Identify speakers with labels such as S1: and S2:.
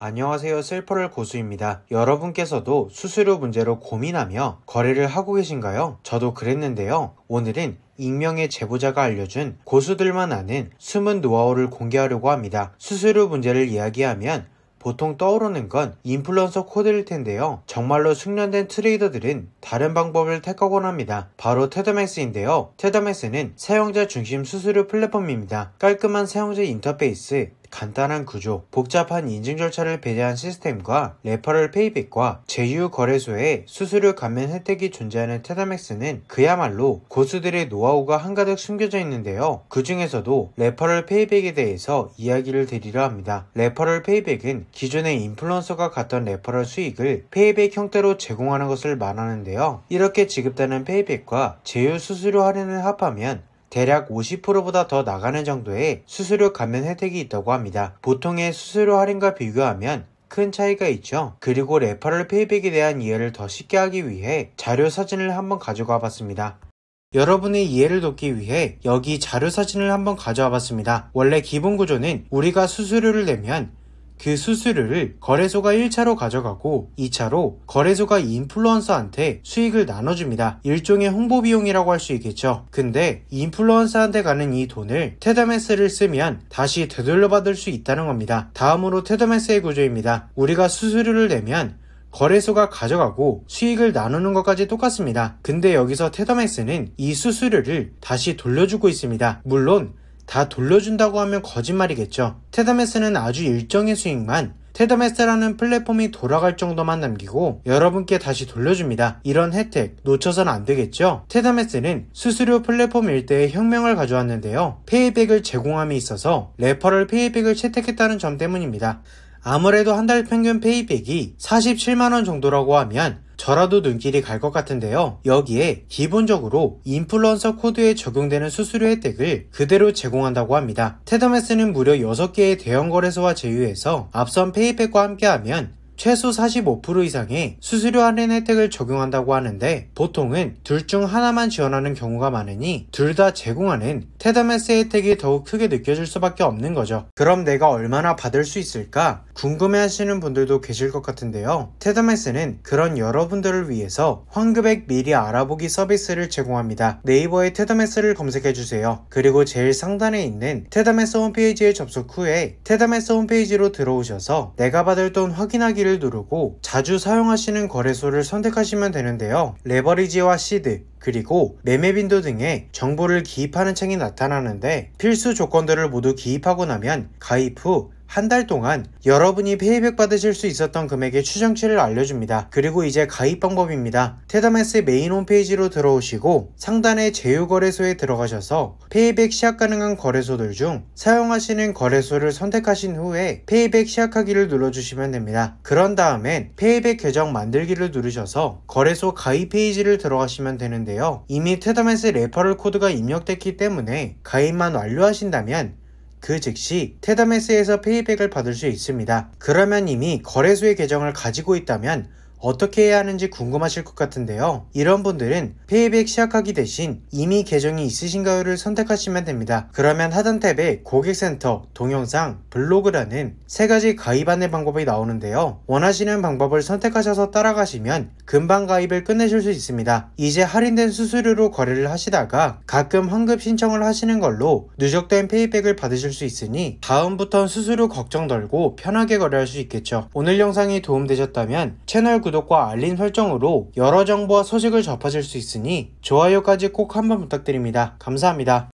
S1: 안녕하세요. 셀퍼럴 고수입니다. 여러분께서도 수수료 문제로 고민하며 거래를 하고 계신가요? 저도 그랬는데요. 오늘은 익명의 제보자가 알려준 고수들만 아는 숨은 노하우를 공개하려고 합니다. 수수료 문제를 이야기하면 보통 떠오르는 건 인플루언서 코드일 텐데요. 정말로 숙련된 트레이더들은 다른 방법을 택하곤 합니다. 바로 테더맥스인데요. 테더맥스는 사용자 중심 수수료 플랫폼입니다. 깔끔한 사용자 인터페이스, 간단한 구조, 복잡한 인증 절차를 배제한 시스템과 레퍼럴 페이백과 제휴 거래소의 수수료 감면 혜택이 존재하는 테더맥스는 그야말로 고수들의 노하우가 한가득 숨겨져 있는데요. 그 중에서도 레퍼럴 페이백에 대해서 이야기를 드리려 합니다. 레퍼럴 페이백은 기존의 인플루언서가 갔던 레퍼럴 수익을 페이백 형태로 제공하는 것을 말하는데요. 이렇게 지급되는 페이백과 제휴 수수료 할인을 합하면 대략 50%보다 더 나가는 정도의 수수료 감면 혜택이 있다고 합니다. 보통의 수수료 할인과 비교하면 큰 차이가 있죠. 그리고 레퍼럴 페이백에 대한 이해를 더 쉽게 하기 위해 자료 사진을 한번 가져가 봤습니다. 여러분의 이해를 돕기 위해 여기 자료 사진을 한번 가져와 봤습니다. 원래 기본 구조는 우리가 수수료를 내면 그 수수료를 거래소가 1차로 가져가고 2차로 거래소가 인플루언서한테 수익을 나눠줍니다. 일종의 홍보 비용이라고 할 수 있겠죠. 근데 인플루언서한테 가는 이 돈을 테더맥스를 쓰면 다시 되돌려받을 수 있다는 겁니다. 다음으로 테더맥스의 구조입니다. 우리가 수수료를 내면 거래소가 가져가고 수익을 나누는 것까지 똑같습니다. 근데 여기서 테더맥스는 이 수수료를 다시 돌려주고 있습니다. 물론 다 돌려준다고 하면 거짓말이겠죠. 테더맥스는 아주 일정의 수익만 테더맥스라는 플랫폼이 돌아갈 정도만 남기고 여러분께 다시 돌려줍니다. 이런 혜택 놓쳐선 안 되겠죠. 테더맥스는 수수료 플랫폼 일대의 혁명을 가져왔는데요. 페이백을 제공함에 있어서 레퍼럴 페이백을 채택했다는 점 때문입니다. 아무래도 한 달 평균 페이백이 47만원 정도라고 하면 저라도 눈길이 갈 것 같은데요. 여기에 기본적으로 인플루언서 코드에 적용되는 수수료 혜택을 그대로 제공한다고 합니다. 테더맥스는 무려 6개의 대형 거래소와 제휴해서 앞선 페이백과 함께하면 최소 45% 이상의 수수료 할인 혜택을 적용한다고 하는데 보통은 둘 중 하나만 지원하는 경우가 많으니 둘 다 제공하는 테더맥스 혜택이 더욱 크게 느껴질 수밖에 없는 거죠. 그럼 내가 얼마나 받을 수 있을까? 궁금해 하시는 분들도 계실 것 같은데요. 테더맥스는 그런 여러분들을 위해서 환급액 미리 알아보기 서비스를 제공합니다. 네이버에 테더맥스를 검색해주세요. 그리고 제일 상단에 있는 테더맥스 홈페이지에 접속 후에 테더맥스 홈페이지로 들어오셔서 내가 받을 돈 확인하기를 누르고 자주 사용하시는 거래소를 선택하시면 되는데요. 레버리지와 시드 그리고 매매 빈도 등의 정보를 기입하는 창이 나타나는데 필수 조건들을 모두 기입하고 나면 가입 후 한 달 동안 여러분이 페이백 받으실 수 있었던 금액의 추정치를 알려줍니다. 그리고 이제 가입 방법입니다. 테더맥스 메인 홈페이지로 들어오시고 상단의 제휴거래소에 들어가셔서 페이백 시작 가능한 거래소들 중 사용하시는 거래소를 선택하신 후에 페이백 시작하기를 눌러주시면 됩니다. 그런 다음엔 페이백 계정 만들기를 누르셔서 거래소 가입 페이지를 들어가시면 되는데요. 이미 테더맥스 레퍼럴 코드가 입력됐기 때문에 가입만 완료하신다면 그 즉시 테더맥스에서 페이백을 받을 수 있습니다. 그러면 이미 거래소의 계정을 가지고 있다면 어떻게 해야 하는지 궁금하실 것 같은데요. 이런 분들은 페이백 시작하기 대신 이미 계정이 있으신가요를 선택하시면 됩니다. 그러면 하단 탭에 고객센터, 동영상, 블로그라는 세 가지 가입 안내 방법이 나오는데요. 원하시는 방법을 선택하셔서 따라가시면 금방 가입을 끝내실 수 있습니다. 이제 할인된 수수료로 거래를 하시다가 가끔 환급 신청을 하시는 걸로 누적된 페이백을 받으실 수 있으니 다음부턴 수수료 걱정 덜고 편하게 거래할 수 있겠죠. 오늘 영상이 도움되셨다면 채널 구독과 알림 설정으로 여러 정보와 소식을 접하실 수 있으니 좋아요까지 꼭 한번 부탁드립니다. 감사합니다.